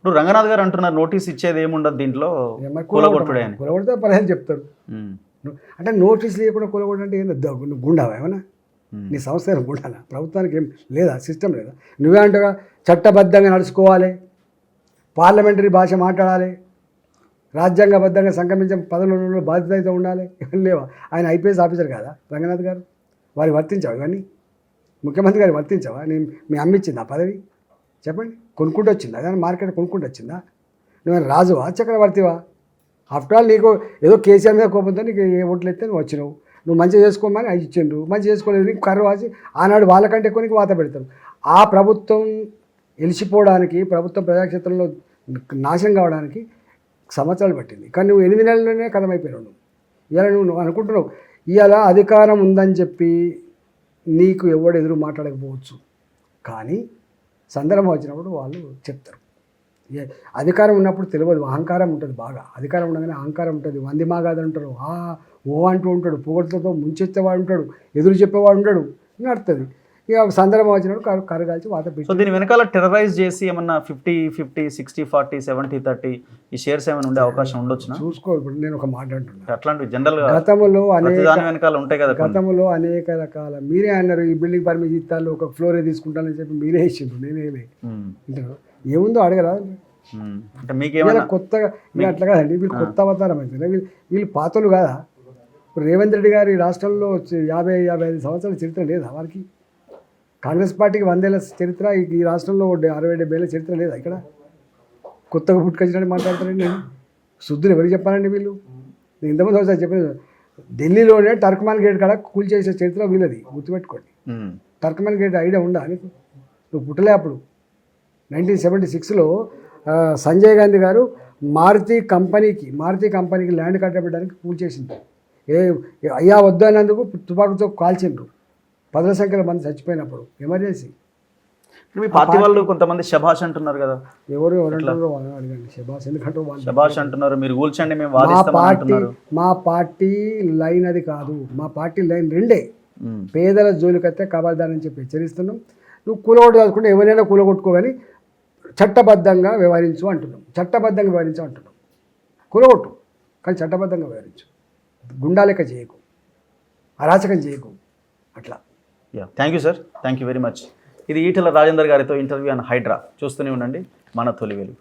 ఇప్పుడు రంగనాథ్ గారు అంటున్నారు నోటీస్ ఇచ్చేది ఏముండదు దీంట్లో, కూలగొట్టుడే అని. కూలగొడితే పర్యాలు చెప్తాడు. అంటే నోటీస్ లేకుండా కూలగొట్టు అంటే ఏంది? నువ్వు గుండావా ఏమన్నా? నీ సంస్థ గుండాలా? ప్రభుత్వానికి ఏం లేదా? సిస్టమ్ లేదా? నువ్వే అంటగా చట్టబద్ధంగా నడుచుకోవాలి, పార్లమెంటరీ భాష మాట్లాడాలి, రాజ్యాంగబద్ధంగా సంక్రమించే పదవులలో బాధ్యత అయితే ఉండాలి. ఇవన్నీ లేవా? ఆయన ఐపీఎస్ ఆఫీసర్ కాదా రంగనాథ్ గారు? వారికి వర్తించావు ఇవన్నీ? ముఖ్యమంత్రి గారికి వర్తించావా? నేను మీ అమ్మిచ్చింది ఆ పదవి? చెప్పండి. కొనుక్కుంటూ వచ్చిందా? అదే మార్కెట్ కొనుక్కుంటూ వచ్చిందా? నువ్వు రాజువా చక్రవర్తివా? ఆఫ్టర్ ఆల్ నీకు ఏదో కేసీఆర్ మీద కోపంతో నీకు ఏ ఓట్లు ఎత్తే నువ్వు వచ్చినావు. నువ్వు మంచిగా చేసుకోమని అది ఇచ్చిండ్రు, మంచిగా చేసుకోలేదు నీకు కర్ర వాసి ఆనాడు వాళ్ళకంటే ఎక్కువ నీకు వాత పెడతారు. ఆ ప్రభుత్వం ఎలిసిపోవడానికి, ప్రభుత్వం ప్రజాక్షేత్రంలో నాశనం కావడానికి సంవత్సరాలు పట్టింది. కానీ నువ్వు 8 నెలల్లోనే కథమైపోయినావు. ఇవాళ నువ్వు అనుకుంటున్నావు ఇవాళ అధికారం ఉందని చెప్పి నీకు ఎవడు ఎదురు మాట్లాడకపోవచ్చు, కానీ సందర్భం వచ్చినప్పుడు వాళ్ళు చెప్తారు. అధికారం ఉన్నప్పుడు తెలియదు, అహంకారం ఉంటుంది బాగా. అధికారం ఉండగానే అహంకారం ఉంటుంది. వంది మాగాదని ఉంటాడు, ఓ అంటూ ఉంటాడు, పొగడ్తలతో ముంచెత్తేవాడు ఉంటాడు, ఎదురు చెప్పేవాడు ఉంటాడు, నడుతుంది. ఇక సందర్భం వచ్చినప్పుడు కరగాల్చి వాత పెట్టి. సో దీని వెనకాల టెర్రరైజ్ చేసి ఏమన్నా 50-50, 60-40, 70-30 ఈ షేర్స్ ఏమైనా ఉండే అవకాశం ఉండొచ్చు? చూసుకో. ఇప్పుడు నేను ఒక మాట అంటున్నాను, అట్లాంటివి జనరల్ గతంలో వెనకాల ఉంటాయి కదా. గతంలో అనేక రకాల మీరే అన్నారు ఈ బిల్డింగ్ పర్మిషన్ ఇస్తాను ఒక ఫ్లోరే తీసుకుంటానని చెప్పి మీరే ఇచ్చిండ్రు, నేనేమే ఏముందో అడగరా? అంటే మీకేమైనా కొత్తగా అట్లా కాదండి, వీళ్ళు కొత్త అవతారం అయితే వీళ్ళు పాతలు కాదా? ఇప్పుడు రేవంత్ రెడ్డి గారు ఈ రాష్ట్రంలో 50-55 సంవత్సరాల చరిత్ర లేదా వారికి? కాంగ్రెస్ పార్టీకి 100 ఏళ్ళ చరిత్ర, ఈ రాష్ట్రంలో 60-70 ఏళ్ళ చరిత్ర లేదా? ఇక్కడ కొత్తగా పుట్టుకొచ్చినట్టు మాట్లాడతారండి. శుద్ధులు ఎవరికి చెప్పాలండి వీళ్ళు? నేను ఇంతమంది ఒకసారి చెప్పిన ఢిల్లీలోనే టర్క్మాన్ గేట్ కాడ కూల్చేసే చరిత్ర వీళ్ళది, గుర్తుపెట్టుకోండి. టర్క్మాన్ గేట్ ఐడియా ఉందా నీకు? నువ్వు పుట్టలే అప్పుడు. 1976లో సంజయ్ గాంధీ గారు మారుతి కంపెనీకి ల్యాండ్ కట్టబెట్టడానికి కూల్చేసింది. అయ్యా వద్దు అన్నందుకు తుపాకుతో కాల్చిండ్రు. 10ల సంఖ్యలో మంది చచ్చిపోయినప్పుడు ఎమర్జెన్సీ. మీ పార్టీ వాళ్ళు కొంతమంది శభాష్ అంటున్నారు కదా. ఎవరు అంటున్నారో అడగండి. శభాష్ ఎందుకంటే శభాష్ అంటున్నారు, మీరు కూల్చండి మేము వాదిస్తామని అంటున్నారు. మా పార్టీ లైన్ అది కాదు. మా పార్టీ లైన్ రెండే, పేదల జోలికైతే కబర్దారని చెప్పి హెచ్చరిస్తున్నాం. నువ్వు కూలగొట్టు కాదుకుంటే ఎవరైనా కూలగొట్టుకోగాని చట్టబద్ధంగా వ్యవహరించు అంటున్నాం. కూలగొట్టు కానీ చట్టబద్ధంగా వ్యవహరించు, గుండాలెక్క చేయకు, అరాచకం చేయకు, అట్లా. Thank you sir, thank you very much. ఇది ఈటెల రాజేందర్ గారితో ఇంటర్వ్యూ ఆన్ హైడ్రా. చూస్తూనే ఉండండి మన తొలి వెలుగు.